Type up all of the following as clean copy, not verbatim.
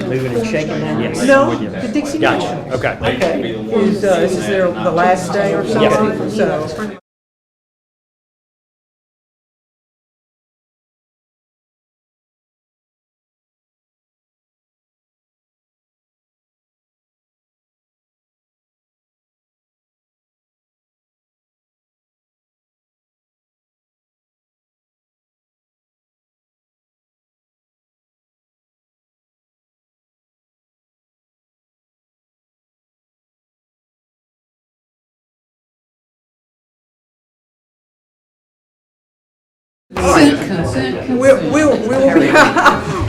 moving and shaking that? Yes. No, the Dixie Gotcha, Nation. okay. Okay, this is the last day or something, so.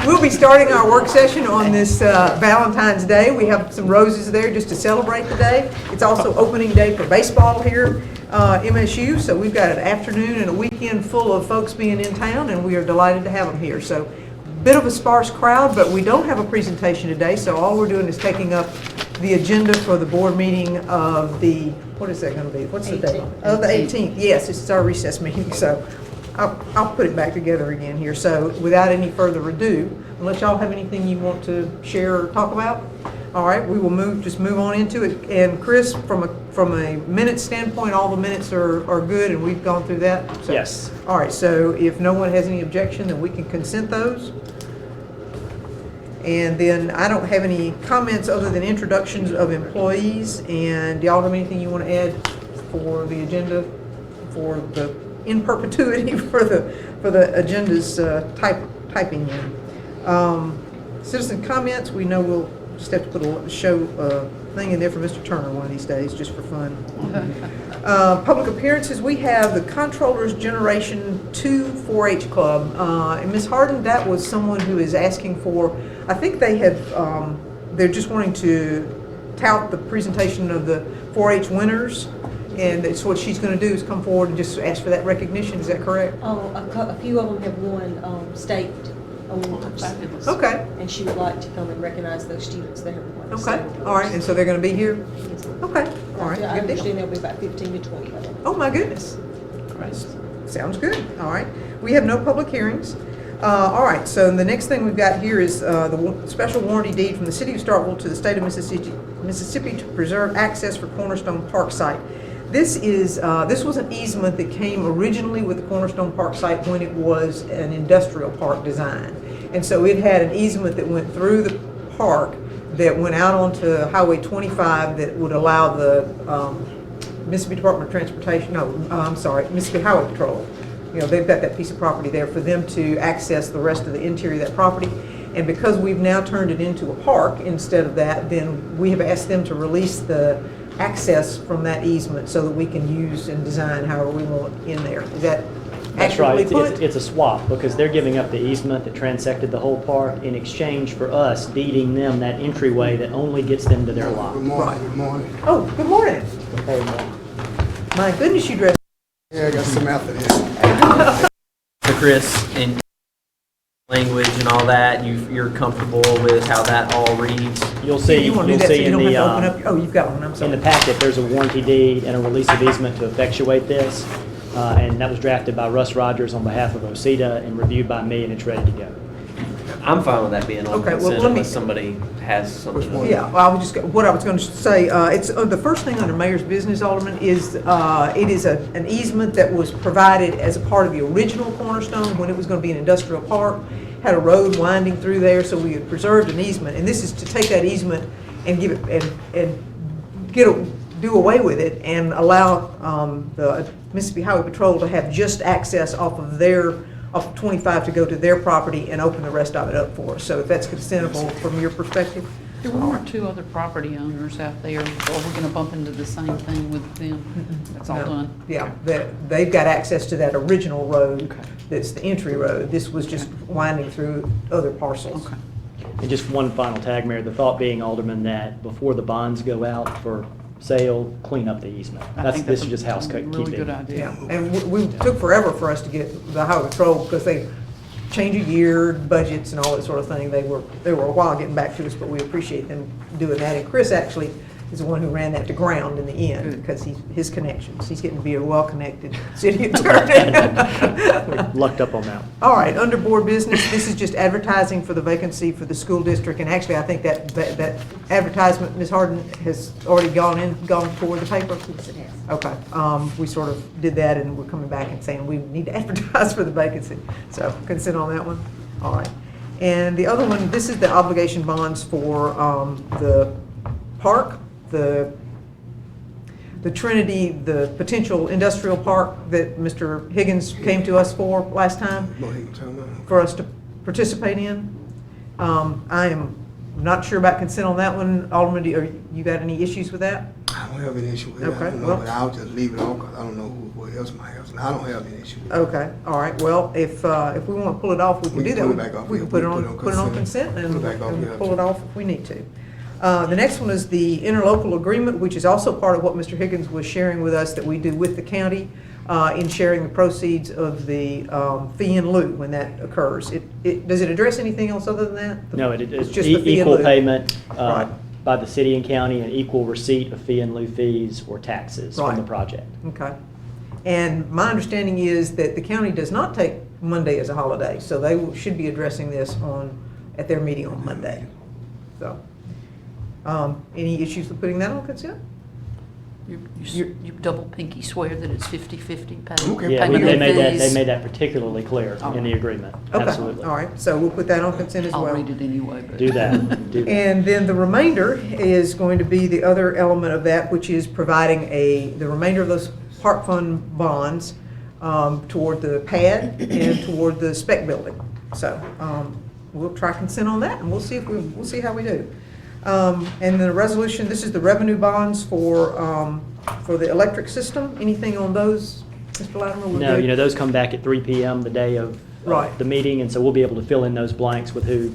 We'll be starting our work session on this Valentine's Day. We have some roses there just to celebrate the day. It's also opening day for baseball here, MSU, so we've got an afternoon and a weekend full of folks being in town, and we are delighted to have them here. So, bit of a sparse crowd, but we don't have a presentation today, so all we're doing is taking up the agenda for the board meeting of the, what is that going to be? What's the date? Oh, the 18th. Yes, this is our recess meeting, so I'll put it back together again here. So without any further ado, unless y'all have anything you want to share or talk about, all right, we will just move on into it. And Chris, from a minute standpoint, all the minutes are good, and we've gone through that. So, Yes. All right, so if no one has any objection, then we can consent those. And then I don't have any comments other than introductions of employees. And do y'all have anything you want to add for the agenda, for the in perpetuity for the agenda's typing in? Citizen comments, we know we'll just have to put a show thing in there for Mr. Turner one of these days, just for fun. Public appearances, we have the Comptroller's Generation 2 4-H Club. And Ms. Harden, that was someone who is asking for, I think they have, they're just wanting to tout the presentation of the 4-H winners. And it's what she's going to do is come forward and just ask for that recognition. Is that correct? A few of them have won state awards. Okay. And she would like to come and recognize those students that have won. Okay. All right. And so they're going to be here? Okay. All right. I Good deal. understand there'll be about 15 to 20 of them. Oh, my goodness. Sounds good. All right. We have no public hearings. All right. So the next thing we've got here is the special warranty deed from the city of Starkville to the state of Mississippi to preserve access for Cornerstone Park site. This was an easement that came originally with the Cornerstone Park site when it was an industrial park design. And so it had an easement that went through the park that went out onto Highway 25 that would allow the Mississippi Department of Transportation, Mississippi Highway Patrol. You know, they've got that piece of property there for them to access the rest of the interior of that property. And because we've now turned it into a park instead of that, then we have asked them to release the access from that easement so that we can use and design however we want in there. Is that That's right. accurately put? It's a swap because they're giving up the easement that transected the whole park in exchange for us deeding them that entryway that only gets them to their lot. Good morning. Good morning. Oh, good morning. My goodness, you dressed. Yeah, I got some method here. Chris, in language and all that, you're comfortable with how that all reads? You'll see. You want to do that so you don't have to open up. Oh, you've got one. I'm In sorry. the packet, there's a warranty deed and a release of easement to effectuate this, and that was drafted by Russ Rogers on behalf of OCEDA and reviewed by me, and it's ready to go. I'm fine with that being on Okay, well, consent let me- unless somebody has something. Yeah, well, what I was going to say, it's the first thing under Mayor's business, Alderman, is it is an easement that was provided as a part of the original Cornerstone when it was going to be an industrial park. Had a road winding through there, so we had preserved an easement, and this is to take that easement and give it and do away with it and allow the Mississippi Highway Patrol to have just access off of 25 to go to their property and open the rest of it up for us. So if that's consentable from your perspective. There were one or two other property owners out there, or we're going to bump into the same thing with them. That's all No. done. Yeah, they've got access to that original road. Okay. That's the entry road. This was just winding through other parcels. Okay. And just one final tag, Mayor, the thought being, Alderman, that before the bonds go out for sale, clean up the easement. I think This that's is just housekeeping. a really good idea. Yeah, and we took forever for us to get the highway patrol because they change of year, budgets and all that sort of thing. They were a while getting back to us, but we appreciate them doing that. And Chris actually is the one who ran that to ground in the end, Good. because his connections. He's getting to be a well-connected city attorney. We lucked up on that. All right, under board business, this is just advertising for the vacancy for the school district, and actually, I think that advertisement, Ms. Harden, has already gone toward the paper? Yes, it has. Okay, we sort of did that, and we're coming back and saying we need to advertise for the vacancy. So, consent on that one? All right. And the other one, this is the obligation bonds for the park, the Trinity, the potential industrial park that Mr. Higgins came to us for last time, Go ahead and tell them. for us to participate in. I am not sure about consent on that one. Alderman, you got any issues with that? I don't have any issue with it. Okay, I don't know, well- but I'll just leave it on because I don't know what else might have. I don't have any issue with it. Okay, all right, well, if we want to pull it off, we can We do can that. pull it back off, We can yeah. put it We on, can put it on consent and Pull it back off, yeah. pull it off if we need to. The next one is the interlocal agreement, which is also part of what Mr. Higgins was sharing with us that we do with the county in sharing the proceeds of the fee in lieu when that occurs. Does it address anything else other than that? No, it's just the fee in equal lieu. payment Right. by the city and county and equal receipt of fee and lieu fees or taxes from the Right. project. Okay. And my understanding is that the county does not take Monday as a holiday, so they should be addressing this at their meeting on Monday. So, any issues with putting that on consent? You double pinky swear that it's 50/50 pay. Okay. Yeah, payment they of made that, fees. they made that particularly clear in the agreement. Okay, Absolutely. all right, so we'll put that on consent as well. I'll read it anyway, but. Do that, do that. And then the remainder is going to be the other element of that, which is providing the remainder of those park fund bonds toward the pad and toward the spec building. So we'll try consent on that, and we'll see how we do. And the resolution, this is the revenue bonds for the electric system. Anything on those, Mr. Latimer? We're No, good? those come back at 3 PM the day of Right. the meeting, and so we'll be able to fill in those blanks with who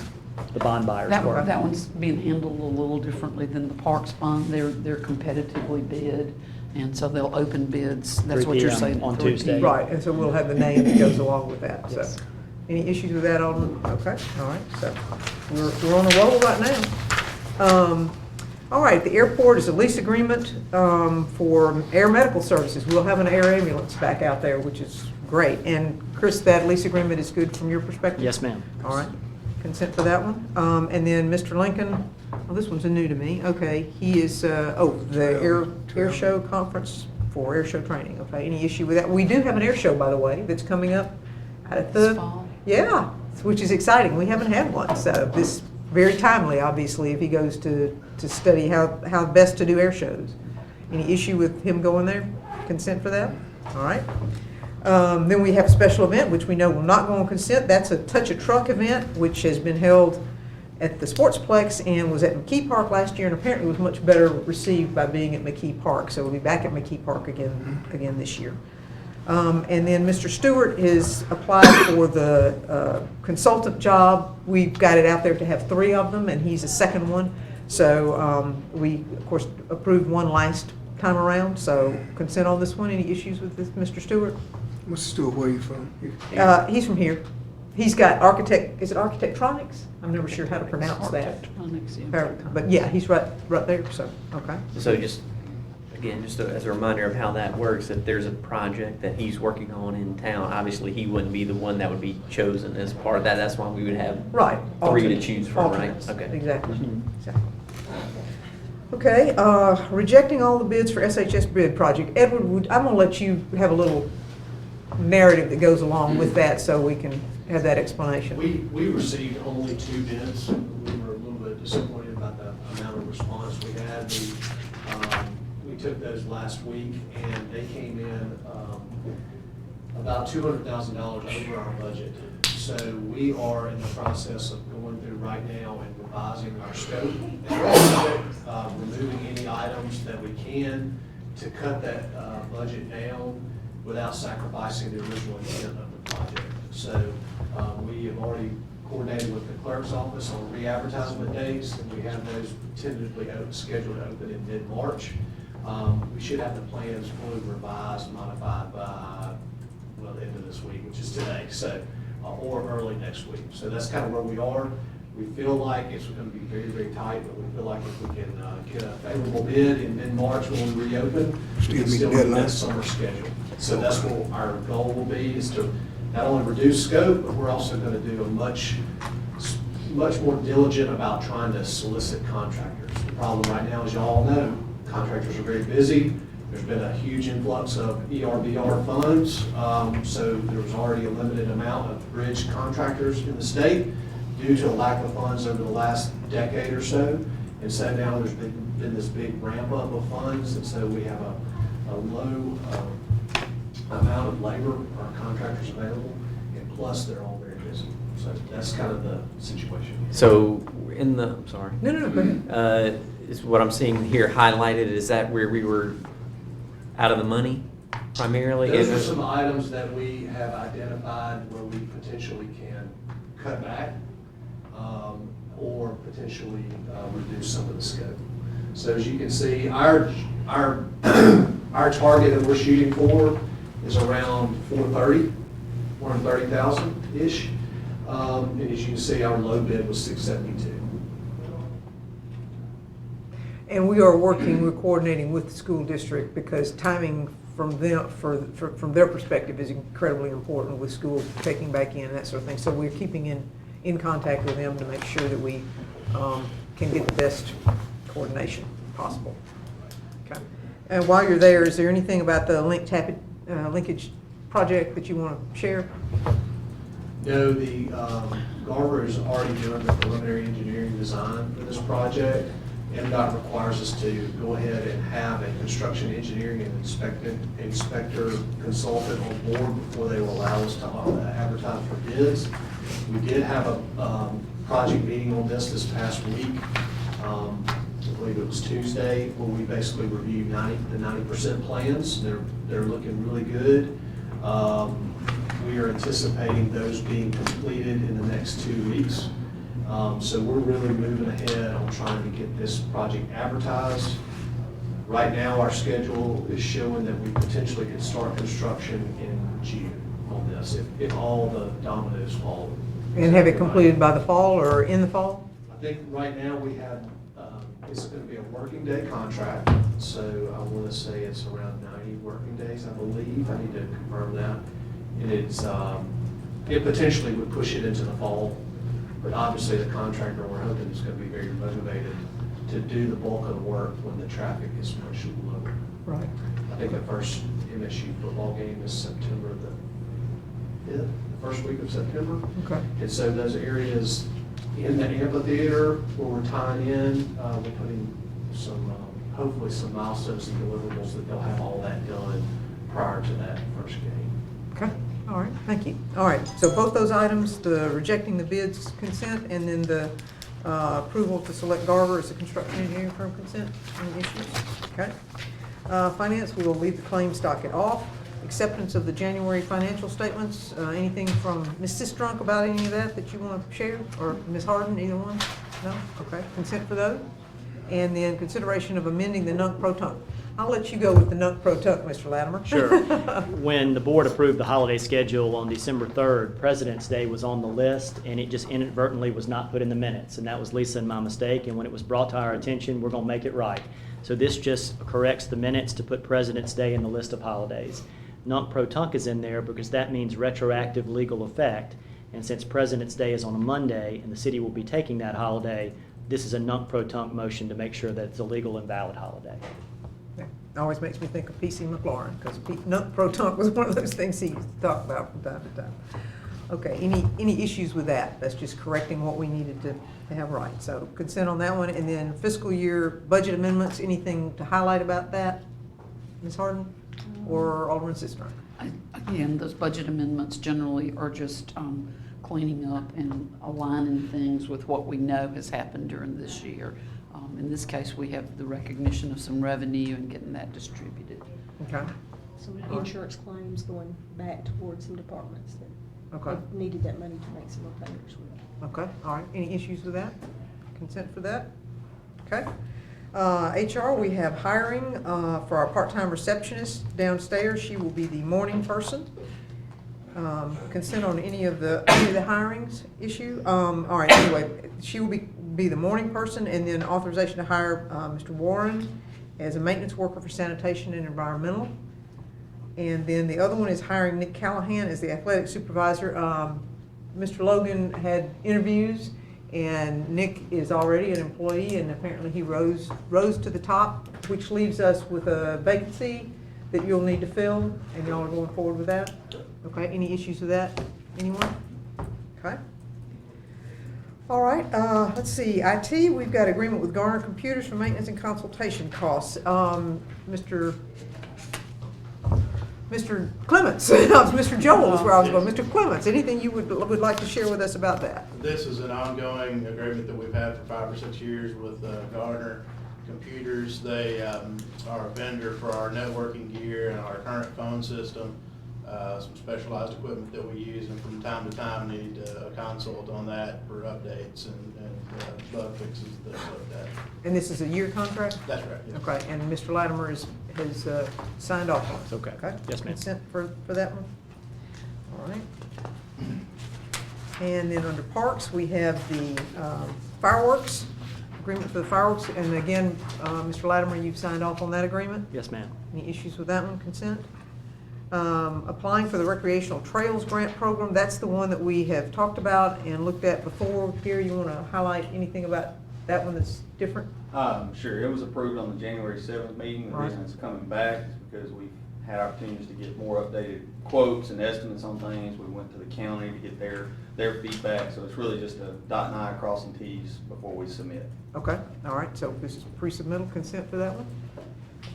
the bond buyers were. That one's being handled a little differently than the Parks Bond. They're competitively bid, and so they'll open bids. That's 3 what you're p.m. saying. on 3 Tuesday. p.m. Right, and so we'll have the name that goes along with that, so. Yes. Any issues with that, Alderman? Okay, all right, so we're on a roll right now. All right, the airport is a lease agreement for air medical services. We'll have an air ambulance back out there, which is great. And Chris, that lease agreement is good from your perspective? Yes, ma'am. All right, consent for that one. And then Mr. Lincoln, oh, this one's new to me. Okay, he is, the air show conference for air show training. Okay, any issue with that? We do have an air show, by the way, that's coming up at This fall. yeah, which is exciting. We haven't had one, so this very timely, obviously, if he goes to study how best to do air shows. Any issue with him going there? Consent for that? All right. Then we have a special event, which we know will not go on consent. That's a Touch a Truck event, which has been held at the Sportsplex and was at McKee Park last year, and apparently was much better received by being at McKee Park. So we'll be back at McKee Park again this year. And then Mr. Stewart has applied for the consultant job. We've got it out there to have 3 of them, and he's the second one. So we, of course, approved one last time around, so consent on this one. Any issues with this, Mr. Stewart? Mr. Stewart, where are you from? He's from here. He's got is it Architectronics? I'm never sure how to pronounce that. Architectronics, yeah. But yeah, he's right there, so, okay. So just, again, just as a reminder of how that works, if there's a project that he's working on in town, obviously he wouldn't be the one that would be chosen as part of that. That's why we would have Right. 3 to Alternate- choose from, right? alternates. Okay. Exactly. Exactly. Okay, rejecting all the bids for SHS bid project. Edward, I'm gonna let you have a little narrative that goes along with that so we can have that explanation. We received only 2 bids. We were a little bit disappointed about the amount of response we had. We took those last week, and they came in about $200,000 over our budget. So we are in the process of going through right now and revising our scope and also removing any items that we can to cut that budget down without sacrificing the original intent of the project. So we have already coordinated with the clerk's office on re-advertisement dates, and we have those tentatively scheduled to open in mid-March. We should have the plans fully revised, modified by, well, the end of this week, which is today, so, or early next week. So that's kind of where we are. We feel like it's going to be very, very tight, but we feel like if we can get a favorable bid in mid-March when we reopen, we can still meet that summer schedule. So that's what our goal will be, is to not only reduce scope, but we're also going to do a much more diligent about trying to solicit contractors. The problem right now, as you all know, contractors are very busy. There's been a huge influx of ERBR funds, so there was already a limited amount of bridge contractors in the state due to a lack of funds over the last decade or so. And so now there's been this big ramp up of funds, and so we have a low amount of labor or contractors available, and plus they're all very busy. So that's kind of the situation. So I'm sorry. No, go ahead. Is what I'm seeing here highlighted, is that where we were out of the money primarily? Those are some items that we have identified where we potentially can cut back or potentially reduce some of the scope. So as you can see, our target that we're shooting for is around 430,000-ish. And as you can see, our low bid was 672. And we are we're coordinating with the school district because timing from them, from their perspective, is incredibly important with school taking back in and that sort of thing. So we're keeping in contact with them to make sure that we can get the best coordination possible. Okay. And while you're there, is there anything about the linkage project that you want to share? No, the Garver is already doing the preliminary engineering design for this project. MDOT requires us to go ahead and have a construction engineering and inspector consultant on board before they will allow us to advertise for bids. We did have a project meeting on this past week. I believe it was Tuesday, where we basically reviewed the 90% plans. They're looking really good. We are anticipating those being completed in the next 2 weeks. So we're really moving ahead on trying to get this project advertised. Right now, our schedule is showing that we potentially could start construction in June on this, if all the dominoes fall. And have it completed by the fall or in the fall? I think right now we have, it's going to be a working day contract, so I want to say it's around 90 working days, I believe. I need to confirm that. And it potentially would push it into the fall. But obviously, the contractor, we're hoping, is going to be very motivated to do the bulk of the work when the traffic is much lower. Right. I think the first MSU football game is September the 5th, the first week of September. Okay. And so those areas in the amphitheater where we're tying in, we're putting some, hopefully some milestones and deliverables that they'll have all that done prior to that first game. Okay. All right, thank you. All right, so both those items, the rejecting the bids consent and then the approval to select Garver as a construction engineering firm consent, any issues? Okay. Finance, we will leave the claims docket off. Acceptance of the January financial statements, anything from Ms. Sistrunk about any of that you want to share? Or Ms. Harden, either one? No? Okay, consent for those. And then consideration of amending the nunc pro tunc. I'll let you go with the nunc pro tunc, Mr. Latimer. Sure. When the board approved the holiday schedule on December 3rd, President's Day was on the list, and it just inadvertently was not put in the minutes, and that was Lisa and my mistake, and when it was brought to our attention, we're going to make it right. So this just corrects the minutes to put President's Day in the list of holidays. Nunc pro tunc is in there because that means retroactive legal effect, and since President's Day is on a Monday, and the city will be taking that holiday, this is a nunc pro tunc motion to make sure that it's a legal and valid holiday. It always makes me think of P.C. McLaurin, because nunc pro tunc was one of those things he used to talk about from time to time. Okay, any issues with that? That's just correcting what we needed to have right. So consent on that one, and then fiscal year budget amendments, anything to highlight about that, Ms. Harden or Alderman Sistrunk? Again, those budget amendments generally are just cleaning up and aligning things with what we know has happened during this year. In this case, we have the recognition of some revenue and getting that distributed. Okay. Some insurance claims going back towards some departments that Okay. have needed that money to make some repairs with. Okay, all right. Any issues with that? Consent for that? Okay. HR, we have hiring for our part-time receptionist downstairs. She will be the morning person. Consent on any of the hirings issue. All right, anyway, she will be the morning person, and then authorization to hire Mr. Warren as a maintenance worker for sanitation and environmental. And then the other one is hiring Nick Callahan as the athletic supervisor. Mr. Logan had interviews, and Nick is already an employee, and apparently he rose to the top, which leaves us with a vacancy that you'll need to fill, and y'all are going forward with that? Okay, any issues with that? Anyone? Okay. All right, let's see, IT, we've got agreement with Garner Computers for maintenance and consultation costs. Mr. Clements, Mr. Joel is where I was going. Mr. Clements, anything you would like to share with us about that? This is an ongoing agreement that we've had for 5 or 6 years with Garner Computers. They are a vendor for our networking gear and our current phone system, some specialized equipment that we use, and from time to time need a consult on that for updates and bug fixes, things like that. And this is a year contract? That's right. Yes. Okay, and Mr. Latimer has signed off on it? Okay. Okay. Yes, ma'am. Consent for that one? All right. And then under parks, we have the fireworks, agreement for the fireworks. And again, Mr. Latimer, you've signed off on that agreement? Yes, ma'am. Any issues with that one, consent? Applying for the recreational trails grant program, that's the one that we have talked about and looked at before. Gary, you want to highlight anything about that one that's different? Sure, it was approved on the January 7th meeting. The Right. reason it's coming back is because we've had opportunities to get more updated quotes and estimates on things. We went to the county to get their feedback, so it's really just a dot and I crossing T's before we submit. Okay, all right, so this is pre-submittal consent for that one?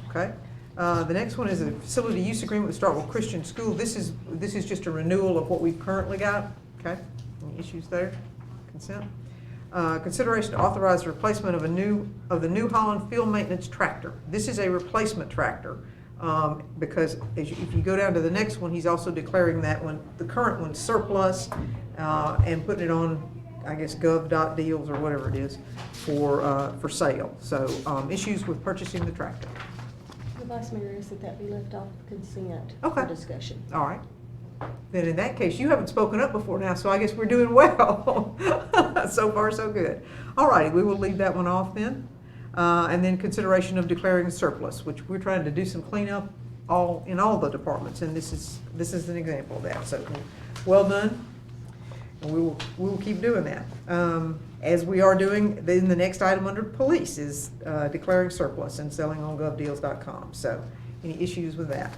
Okay. The next one is a facility use agreement with Starkville Christian School. This is just a renewal of what we've currently got, okay? Any issues there? Consent? Consideration to authorize the replacement of the New Holland field maintenance tractor. This is a replacement tractor, because if you go down to the next one, he's also declaring that one, the current one's surplus, and putting it on, I guess, gov.deals or whatever it is, for sale. So, issues with purchasing the tractor. The Vice Mayor is that be left off consent Okay. for discussion. All right. Then in that case, you haven't spoken up before now, so I guess we're doing well. So far, so good. All righty, we will leave that one off then. And then consideration of declaring surplus, which we're trying to do some cleanup in all the departments, and this is an example of that. So, well done. And we will keep doing that. As we are doing, then the next item under police is declaring surplus and selling on govdeals.com. So, any issues with that?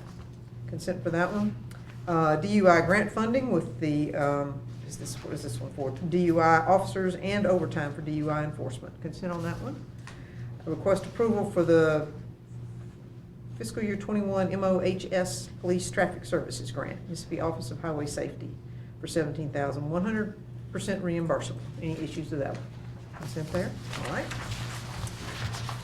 Consent for that one? DUI grant funding with the, what is this one for? DUI officers and overtime for DUI enforcement. Consent on that one? A request approval for the fiscal year 21 MOHS Police Traffic Services Grant, Mississippi Office of Highway Safety, for $17,100% reimbursable. Any issues with that one? Consent there? All right.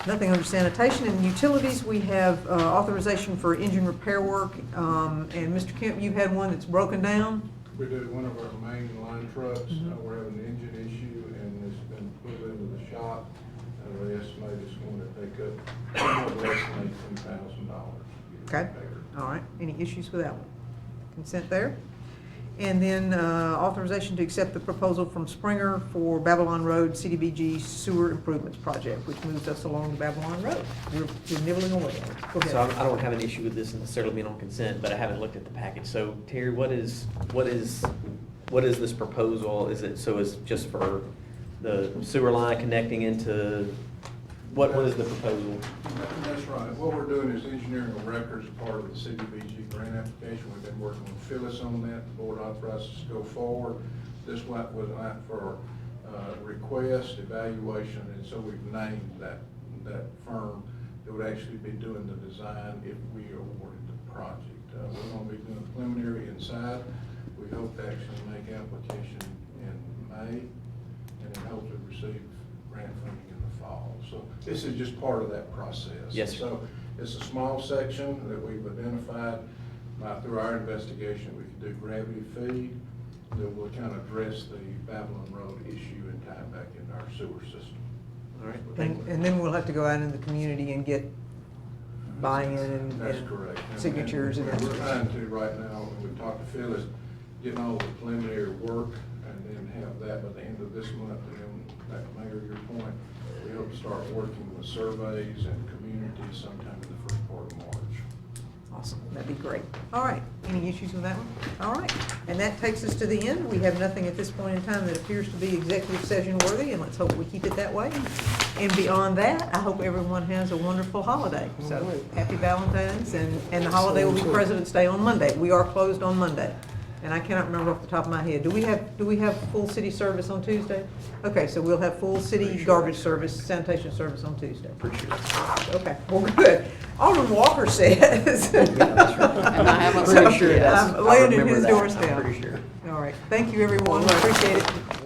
Nothing under sanitation and utilities. We have authorization for engine repair work. And Mr. Kemp, you had one that's broken down? We did one of our main line trucks. We're having an engine issue, and it's been put into the shop. And we estimate it's going to take up less than $18,000. Okay. All right. Any issues with that one? Consent there? And then authorization to accept the proposal from Springer for Babylon Road Cdbg Sewer Improvements Project, which moves us along the Babylon Road. We're nibbling away. Go ahead. So I don't have an issue with this necessarily being on consent, but I haven't looked at the package. So Terry, what is this proposal? Is just for the sewer line connecting into, what is the proposal? That's right. What we're doing is engineering a record as part of the Cdbg grant application. We've been working with Phyllis on that. The board authorized us to go forward. This went out for request, evaluation, and so we've named that firm that would actually be doing the design if we awarded the project. We're going to be doing preliminary inside. We hope to actually make application in May, and then hope to receive grant funding in the fall. So this is just part of that process. Yes, sir. So it's a small section that we've identified through our investigation. We can do gravity feed that will kind of address the Babylon Road issue and tie it back into our sewer system. All right. And then we'll have to go out in the community and get buy-in and That's correct. signatures and that We're sort of trying stuff. to right now, we've talked to Phyllis, getting all the preliminary work and then have that by the end of this month. And then, that Mayor, your point, we hope to start working with surveys and communities sometime in the first part of March. Awesome, that'd be great. All right, any issues with that one? All right, and that takes us to the end. We have nothing at this point in time that appears to be executive session worthy, and let's hope we keep it that way. And beyond that, I hope everyone has a wonderful holiday. So, happy Valentine's, and the holiday will be President's Day on Monday. We are closed on Monday. And I cannot remember off the top of my head. Do we have full city service on Tuesday? Okay, so we'll have full city garbage service, sanitation service on Tuesday. Pretty sure. Okay, well, good. Alderman Walker says. And I haven't So, Pretty sure that's. I'm I laying in remember his that. doorstep. I'm pretty sure. All right, thank you, everyone, appreciate it.